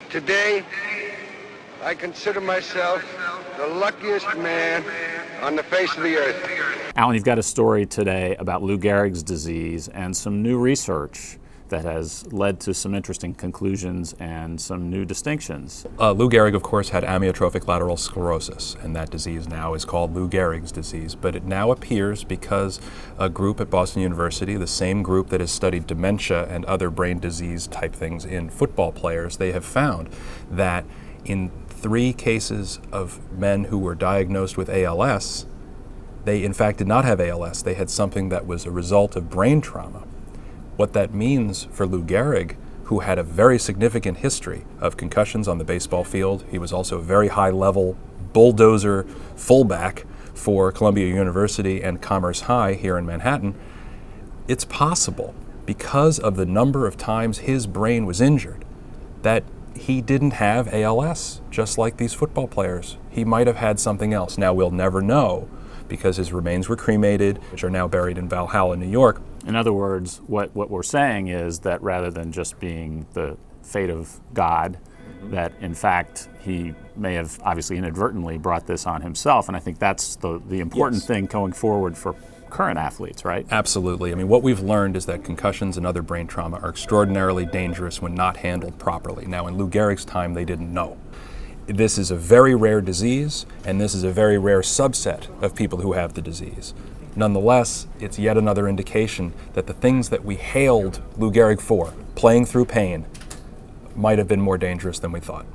Today, I consider myself the luckiest man on the face of the earth. Alan, you've got a story today about Lou Gehrig's disease and some new research that has led to some interesting conclusions and some new distinctions. Lou Gehrig, of course, had amyotrophic lateral sclerosis, and that disease now is called Lou Gehrig's disease. But it now appears because a group at Boston University, the same group that has studied dementia and other brain disease type things in football players, they have found that in 3 cases of men who were diagnosed with A.L.S., they in fact did not have A.L.S. They had something that was a result of brain trauma. What that means for Lou Gehrig, who had a very significant history of concussions on the baseball field. He was also a very high-level bulldozer fullback for Columbia University and Commerce High here in Manhattan. It's possible, because of the number of times his brain was injured, that he didn't have A.L.S., just like these football players. He might have had something else. Now, we'll never know, because his remains were cremated, which are now buried in Valhalla, New York. In other words, what we're saying is that rather than just being the fate of God, that in fact he may have obviously inadvertently brought this on himself, and I think that's the important thing going forward for current athletes, right? Absolutely. I mean, what we've learned is that concussions and other brain trauma are extraordinarily dangerous when not handled properly. Now, in Lou Gehrig's time, they didn't know. This is a very rare disease, and this is a very rare subset of people who have the disease. Nonetheless, it's yet another indication that the things that we hailed Lou Gehrig for, playing through pain, might have been more dangerous than we thought.